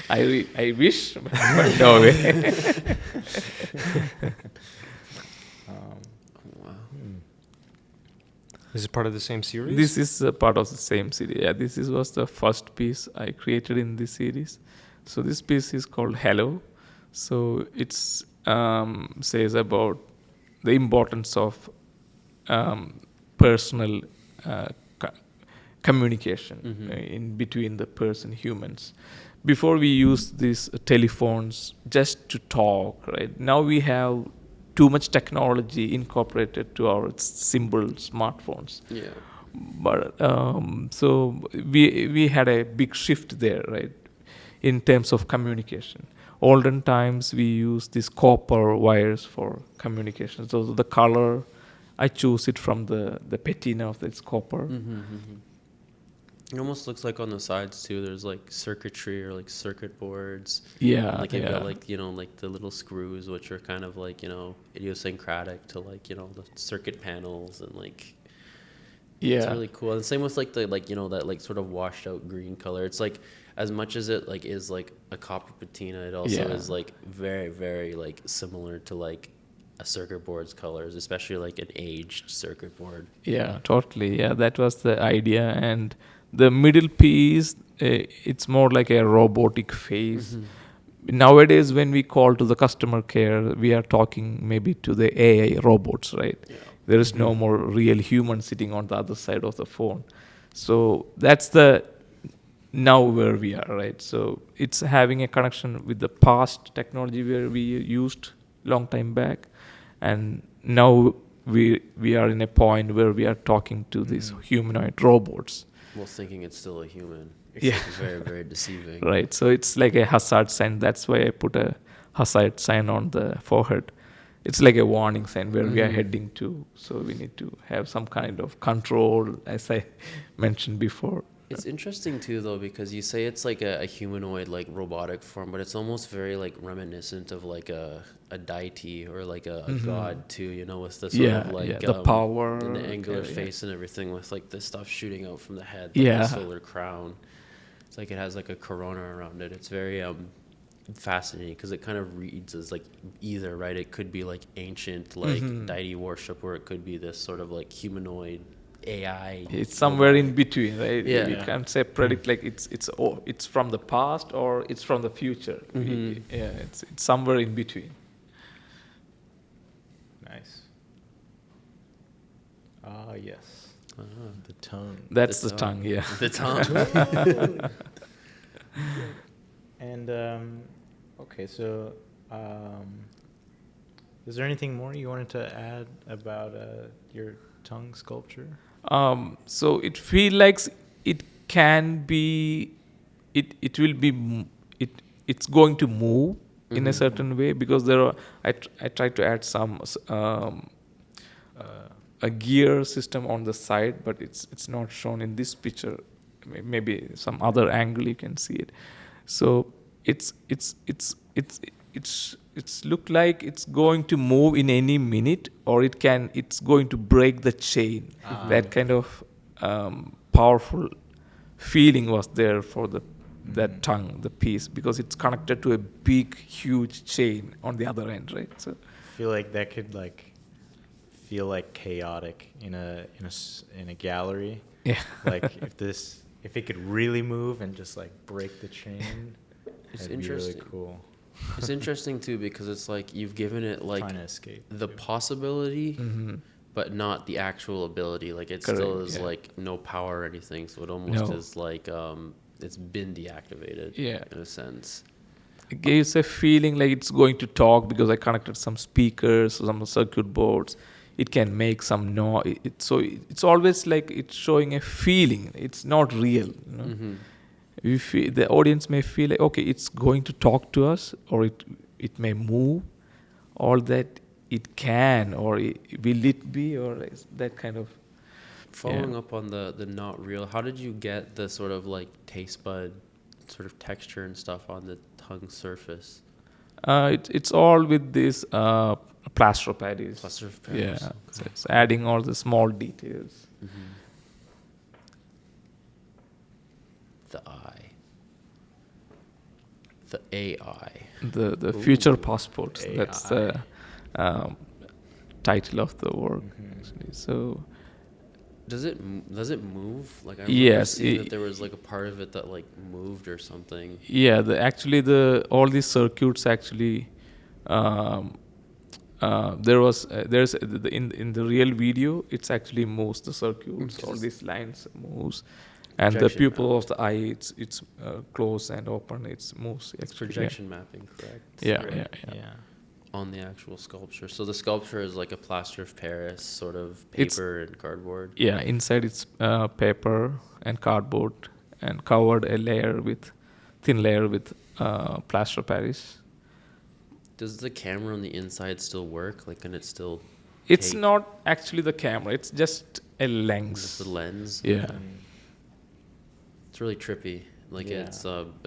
I wish, but no way. Wow. Is it part of the same series? This is a part of the same series. Yeah, was the first piece I created in this series. So this piece is called Hello. So it's says about the importance of personal communication in between the person humans. Before we used these telephones just to talk, right? Now we have too much technology incorporated to our simple smartphones. Yeah. But so we had a big shift there, right, in terms of communication. Olden times we used these copper wires for communication. So the color, I choose it from the patina of this copper. It almost looks like on the sides too. There's like circuitry or like circuit boards. Yeah, Like you've yeah. got like like the little screws, which are kind of like idiosyncratic to like the circuit panels and like. Yeah. It's really cool. And same with like the that like sort of washed out green color. It's like as much as it like is like a copper patina, it also Yeah. is like very very like similar to like a circuit board's colors, especially like an aged circuit board. Yeah, totally. Yeah, that was the idea. And the middle piece, it's more like a robotic phase. Nowadays, when we call to the customer care, we are talking maybe to the AI robots, right? Yeah. There is no more real human sitting on the other side of the phone. So that's the now where we are, right? So it's having a connection with the past technology where we used long time back, and now we are in a point where we are talking to these humanoid robots. Well, thinking it's still a human. Yeah. It's very, very deceiving. Right. So it's like a hazard sign. That's why I put a hazard sign on the forehead. It's like a warning sign where we are heading to. So we need to have some kind of control, as I mentioned before. It's interesting too, though, because you say it's like a humanoid, like robotic form, but it's almost very like reminiscent of like a deity or like a god too. You know, with the sort of like the power and the angular yeah. face and everything, with like the stuff shooting out from the head, like Yeah. the solar crown. It's like it has like a corona around it. It's very fascinating because it kind of reads as like either, right? It could be like ancient like deity worship, or it could be this sort of like humanoid AI. It's somewhere in between, right? Yeah. We can't say predict like it's from the past or it's from the future. It's somewhere in between. Nice. Ah, yes. The tongue. That's The the tongue, yeah. The tongue. And okay, so is there anything more you wanted to add about your tongue sculpture? So it feel like it can be, it will be, it's going to move in a certain way, because there are, I try to add some a gear system on the side, but it's not shown in this picture. Maybe some other angle you can see it. So it's look like it's going to move in any minute, or it's going to break the chain. That kind of powerful feeling was there for that tongue, the piece, because it's connected to a big, huge chain on the other end, right? So I feel like that could feel like chaotic in a gallery. yeah, Like if it could really move and just like break the chain, It's that'd be really interesting. cool. It's interesting too, because it's like you've given it like Trying to escape. the possibility, but not the actual ability. Like it still Correct, is yeah. like no power or anything, so it almost No. is like it's been deactivated. Yeah. In a sense. it gives a feeling like it's going to talk, because I connected some speakers, some circuit boards. It can make some noise. So it's always like it's showing a feeling. It's not real. You know? The audience may feel like, okay, it's going to talk to us, or it may move, or that it can, or will it be, or is that kind of. Following up on the not real, how did you get the sort of like taste bud sort of texture and stuff on the tongue surface? It's all with this plaster of Paris. Plaster of Paris, Yeah, okay. so it's adding all the small details. The eye. The AI. The future passports. AI. That's the title of the work. Actually. So Does it move? Like I remember Yes, seeing that there was like a part of it that like moved or something. yeah, all these circuits actually. There's in the real video, it's actually moves the circuits. All these lines moves, and the Projection pupil map. of the eye, it's closed and open. It moves. It's actually, projection mapping, correct? Yeah, Right. yeah. On the actual sculpture. So the sculpture is like a plaster of Paris, sort of It's- paper and cardboard. Yeah, inside it's paper and cardboard, and covered thin layer with plaster of Paris. Does the camera on the inside still work? Like, can it still? It's take not actually the camera. It's just a lens. just the lens. Yeah. It's really trippy. Like Yeah.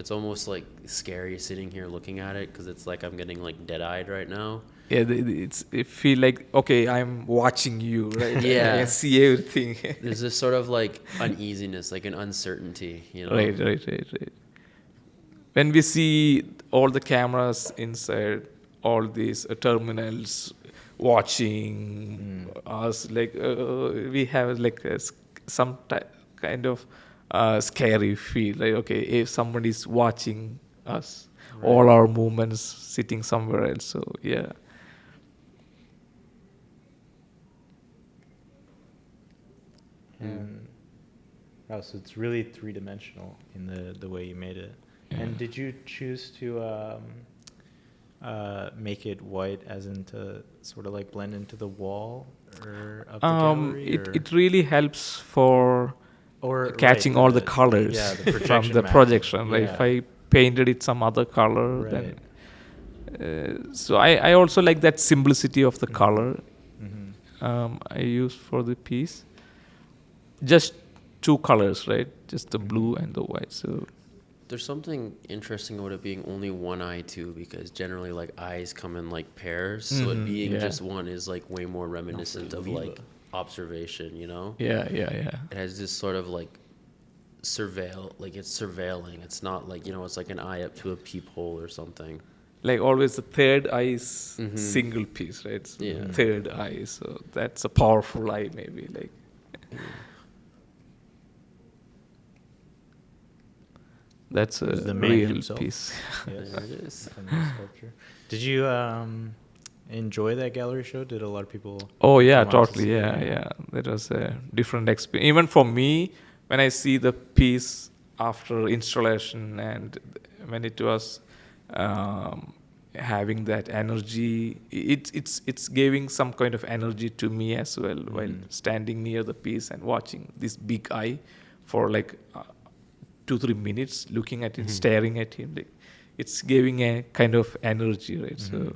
it's almost like scary sitting here looking at it, because it's like I'm getting like dead-eyed right now. Yeah, it feel like, okay, I'm watching you, right? Yeah. I can see everything. There's this sort of like uneasiness, like an uncertainty, you know. Right. When we see all the cameras inside all these terminals watching us. Like we have like some kind of scary feel. Like okay, if somebody is watching us, all our movements, sitting somewhere else. So yeah. And wow, so it's really three-dimensional in the way you made it. And did you choose to make it white, as in to sort of like blend into the wall or of the gallery? It really helps for Or catching all the colors the from the mapping. projection. Like Yeah. if I painted it some other color, Right. then so I also like that simplicity of the color I used for the piece. Just two colors, right? Just the blue and the white. So There's something interesting about it being only one eye too, because generally like eyes come in like pairs, so it being just one is like way more reminiscent of like observation, you know? yeah. It has this sort of like it's surveilling. It's not like, you know, it's like an eye up to a peephole or something. Like always, the third eye is single piece, right? So Yeah. third eye. So that's a powerful eye, maybe. Like. That's a The man real himself. piece. Yes. There it is. From the sculpture. Did you enjoy that gallery show? Did a lot of people? Oh yeah, come out to totally. see it? Yeah. That was a different experience. Even for me, when I see the piece after installation and when it was having that energy, it's giving some kind of energy to me as well while standing near the piece and watching this big eye for like 2-3 minutes, looking at it, staring at him. Like, it's giving a kind of energy, right? So.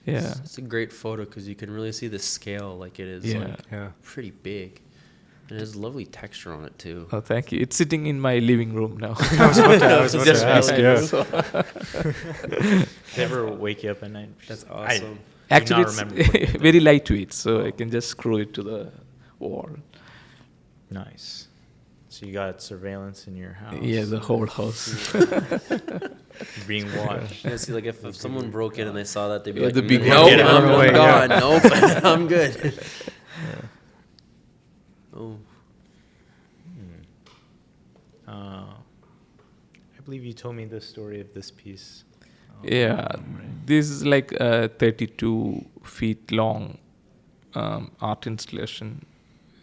Yeah. It's a great photo because you can really see the scale. Like it is like pretty big. And it has lovely texture on it too. Oh, thank you. It's sitting in my living room now. I was about Just to ask, beside yeah. me. They ever wake you up at night? That's I awesome. do Actually, not remember putting it's it very lightweight, so I can just screw it to the wall. Nice. So you got surveillance in your house. Yeah, the whole house. Being watched. Yeah, see, like if someone broke in and they saw that, they'd be Yeah, like, the big nope, Get out of the way, I'm yeah. gone. Nope, I'm good. Oh, I believe you told me the story of this piece. Yeah, this is like a 32 feet long art installation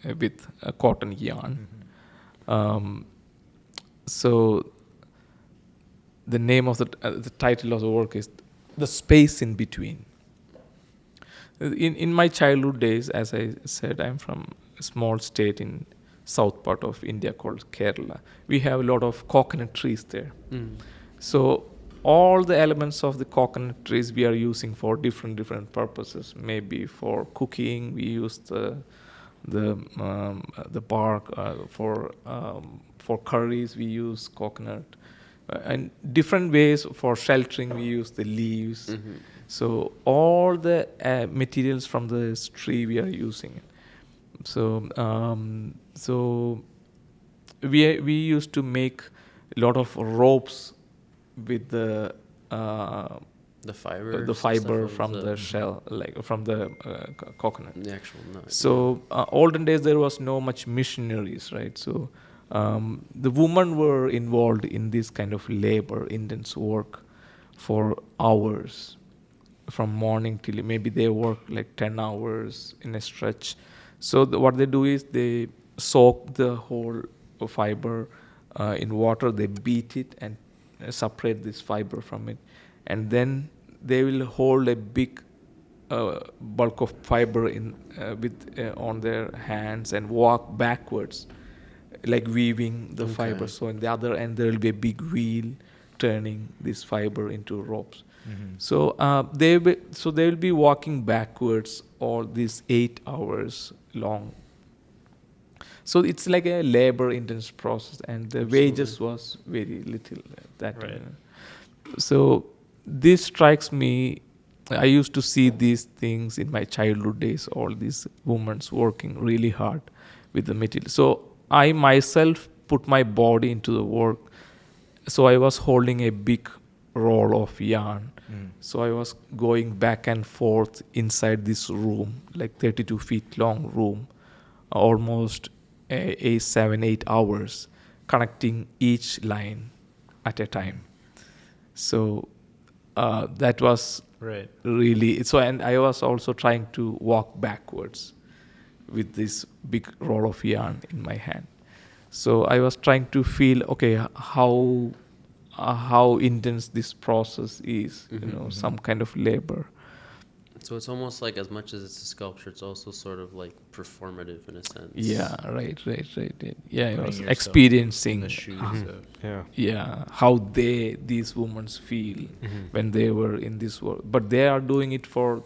with a cotton yarn. So the name of the title of the work is The Space in Between. In my childhood days, as I said, I'm from a small state in south part of India called Kerala. We have a lot of coconut trees there. So all the elements of the coconut trees we are using for different purposes. Maybe for cooking, we use the bark. For curries, we use coconut. And different ways for sheltering, we use the leaves. So all the materials from this tree we are using. So we used to make a lot of ropes with the fiber from the shell, like from the coconut. the actual nut. So olden days there was no much missionaries, right? So the women were involved in this kind of labor, intense work for hours, from morning till maybe they work like 10 hours in a stretch. So what they do is they soak the whole fiber in water, they beat it and separate this fiber from it, and then they will hold a big bulk of fiber on their hands and walk backwards, like weaving the fiber. So on the other end there will be a big wheel turning this fiber into ropes. So they will be walking backwards all these 8 hours long. So it's like a labor intense process, and the wages was very little at that time. So this strikes me. I used to see these things in my childhood days, all these women working really hard with the material. So I myself put my body into the work. So I was holding a big roll of yarn. Mm. So I was going back and forth inside this room, like 32 feet long room, almost 7-8 hours, connecting each line at a time. So that was Right. really so. And I was also trying to walk backwards with this big roll of yarn in my hand. So I was trying to feel, okay, how intense this process is, some kind of labor. So it's almost like as much as it's a sculpture, it's also sort of like performative in a sense. Yeah, right. Yeah, I Putting was yourself experiencing in the shoes of. Yeah. how these women feel when they were in this world. But they are doing it for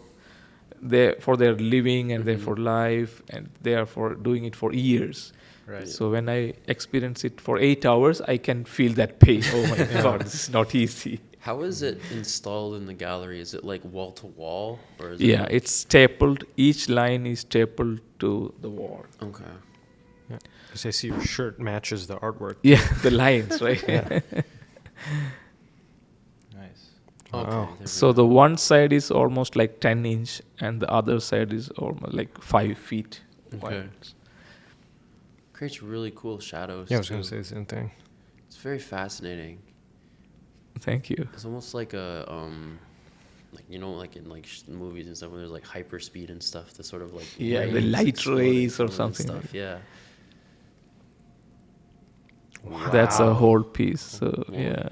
their living and their for life, and they are for doing it for years. Right. So when I experience it for 8 hours, I can feel that pain. Oh my God, this is not easy. How is it installed in the gallery? Is it like wall to wall, or is Yeah, it? it's stapled. Each line is stapled to the wall. Okay. Yeah. Because I see your shirt matches the artwork. Yeah, the lines, right? Yeah. Nice. Okay. Wow. there we So go. the one side is almost like 10 inch, and the other side is almost like 5 feet Okay. wide. Creates really cool shadows. Yeah, I was going too. to say the same thing. It's very fascinating. Thank you. It's almost like a like like in like movies and stuff when there's like hyper speed and stuff. The sort of like Yeah, the rays light exploding rays or from it and something Stuff. like- Yeah. That's a Wow. whole piece. So Wow. yeah.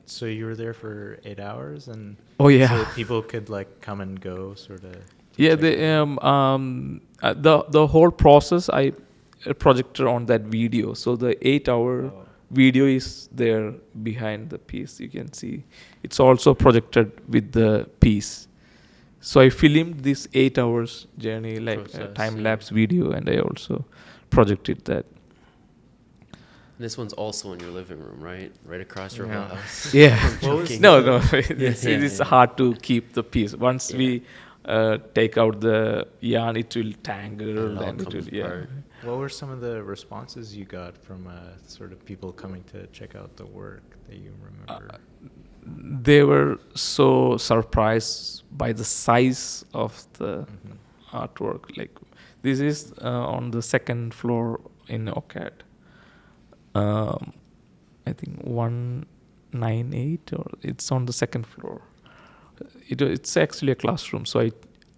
So you were there for 8 hours, and Oh yeah. so people could like come and go, sort of. Yeah, check it out? the whole process I projected on that video. So the 8-hour Oh. video is there behind the piece. You can see it's also projected with the piece. So I filmed this 8 hours journey, like a Process, time yeah. lapse video, and I also projected that. This one's also in your living room, right? Right across your Yeah. whole house. Yeah. I'm joking. No, it's, Yeah, it is yeah. hard to keep the piece. Once Yeah. we take out the yarn, it will tangle And it all and it comes will, yeah. apart. What were some of the responses you got from sort of people coming to check out the work that you remember? They were so surprised by the size of the Mhm. artwork. Like this is on the second floor in OCAD. I think 198, or it's on the second floor. It's actually a classroom. So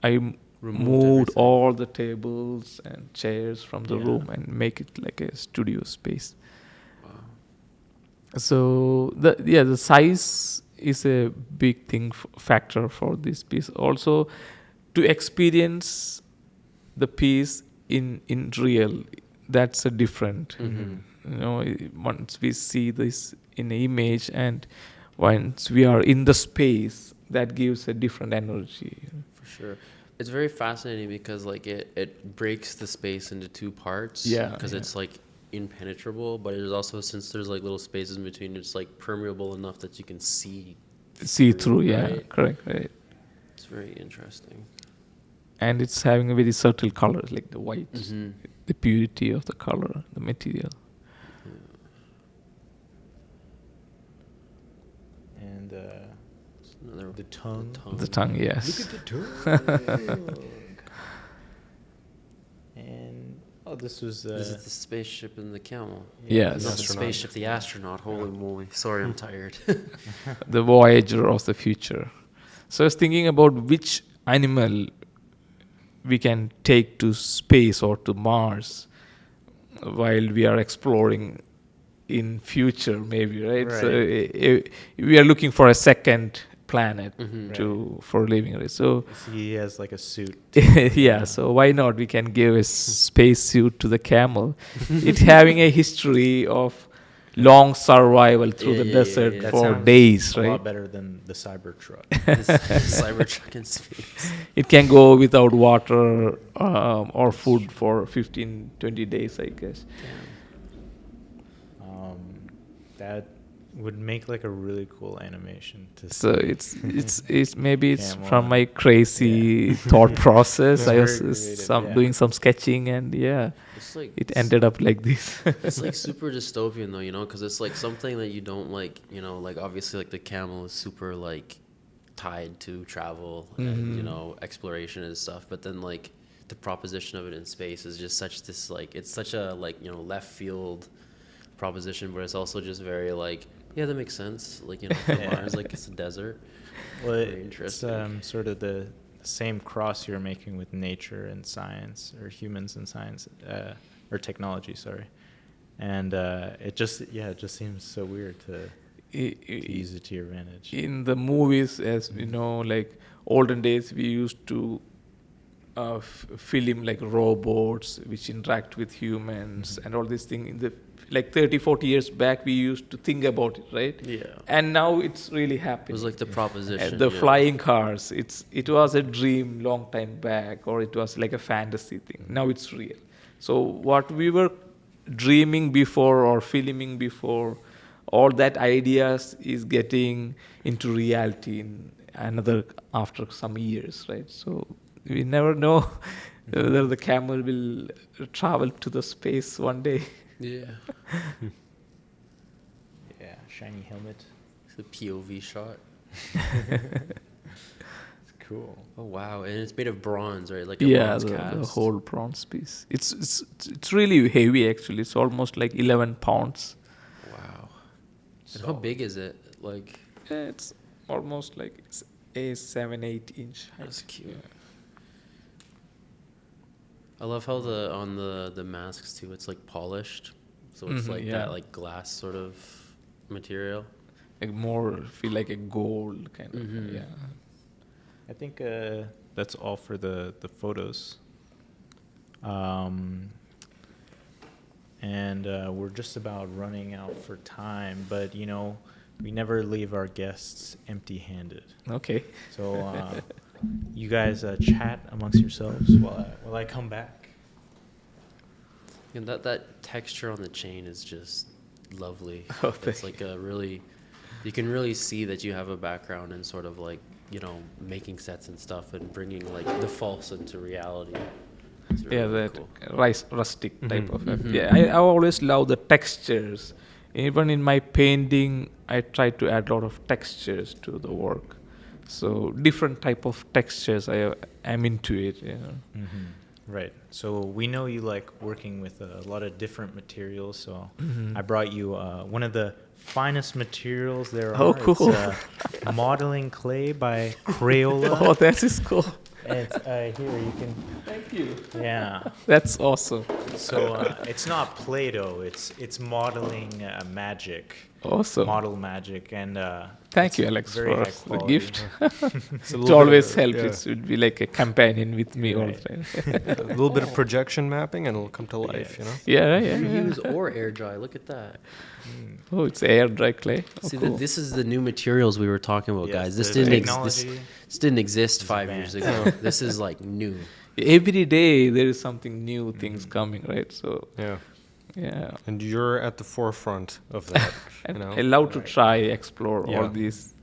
I moved everything. all the tables and chairs from the Yeah. room and make it like a studio space. Wow. So the size is a big thing factor for this piece. Also, to experience the piece in real, that's a different. Once we see this in an image, and once we are in the space, that gives a different energy. For sure. It's very fascinating because like it breaks the space into two parts. Yeah, Because yeah. it's like impenetrable, but it is also, since there's like little spaces in between, it's like permeable enough that you can see See-through, yeah, right? correct, right. It's very interesting. And it's having a very subtle color, like the white, Mm-hmm. the purity of the color, the material. And Another, the tongue. The tongue, yes. Look at the tongue. And this was this is the spaceship and the camel. Yes. Not the Astronaut. spaceship, the astronaut. Holy moly. Sorry, I'm tired. The Voyager of the future. So I was thinking about which animal we can take to space or to Mars while we are exploring in future, maybe, right? So we are looking for a second planet Mhm. for living, right? So He has like a suit. yeah, so why not? We can give a space suit to the camel. It having a history of long survival through Yeah, the yeah, yeah, desert yeah. That for sounds days, A lot right? better than the Cybertruck. This Cybertruck in space. It can go without water or food for 15, 20 days, I guess. That would make like a really cool animation to So see. it's maybe it's Come from on. my crazy thought process. It's I very was creative, yeah. doing some sketching, and yeah, It's like it ended up like this. It's like super dystopian though, you know, because it's like something that you don't like, you know, like obviously like the camel is super like tied to travel and you know exploration and stuff, but then like the proposition of it in space is just such this like it's such a like, you know, left field proposition, but it's also just very like, yeah, that makes sense, like, you know, for Mars, like it's a desert. Well, Very it's interesting. sort of the same cross you're making with nature and science, or humans and science, or technology, sorry. And it just seems so weird to use it to your advantage. In the movies, as you know, like olden days, we used to film like robots which interact with humans and all these things. In the like 30, 40 years back, we used to think about it, right? Yeah. And now it's really It happening. was like the proposition. The yeah. flying cars, it was a dream long time back, or it was like a fantasy thing. Now it's real. So what we were dreaming before or filming before, all that ideas is getting into reality in another after some years, right? So we never know whether the camel will travel to the space one day. Yeah. Yeah, shiny helmet. It's a POV shot. It's cool. Oh wow, and it's made of bronze, right? Like a Yeah, bronze the cast. whole bronze piece. It's really heavy actually. It's almost like 11 pounds. Wow. And how big is it? Like, It's almost like it's a 7-8 inch height. that's cute. I love how on the masks too, it's like polished, so it's like yeah. that like glass sort of material. Like more feel like a gold kind of. Mhm. Yeah. I think that's all for the photos. And we're just about running out for time, but you know, we never leave our guests empty-handed. Okay. So you guys chat amongst yourselves while I come back. And that texture on the chain is just lovely. Oh, It's thank like a really, you can really see that you have a background in sort of like, you know, making sets and stuff and bringing like the false into reality. It's really, Yeah, really that cool. rustic type of. Mhm. Yeah, I always love the textures. Even in my painting, I try to add a lot of textures to the work. So different type of textures, I am into it. You know. Mm-hmm. Right. So we know you like working with a lot of different materials. So I brought you one of the finest materials there are. Oh, cool. It's modeling clay by Crayola. Oh, that is cool. It's here you can. Thank you. Yeah. That's awesome. So it's not Play-Doh. It's modeling magic. Awesome. Model magic, and Thank it's you, Alex, very for high the quality. gift. It's a It little bit always of- helps. yeah. It should be like a companion with me all the Right. time. A little bit of projection mapping, and it'll come to life. You know. Yeah, right, yeah, You yeah. use or air dry. Look at that. Oh, it's air dry clay. Oh, See, cool. this is the new materials we were talking about, Yes, guys. This the didn't technology this didn't exist is 5 years advanced. ago. This is like new. Every day there is something new, things coming, right? So Yeah. yeah, And you're at the forefront of that. you and know. I love to try explore Yeah. all these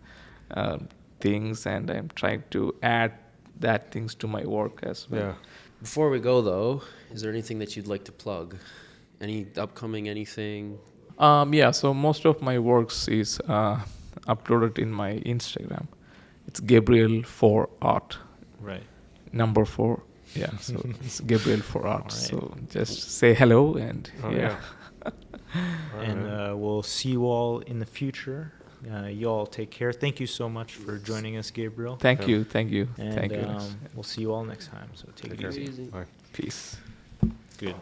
things, and I'm trying to add that things to my work as well. Yeah. Before we go though, is there anything that you'd like to plug? Any upcoming anything? Yeah, so most of my works is uploaded in my Instagram. It's Gabriel for Art, Right. number 4. Yeah, so it's Gabriel for Art. Alright. So just say hello and Oh, yeah. And we'll see you all in the future. You all take care. Thank you so much for joining us, Gabriel. Thank Yeah. you, thank you, And thank you. Alex. we'll see you all next time. So take it Take care. easy. Bye. Peace. Good.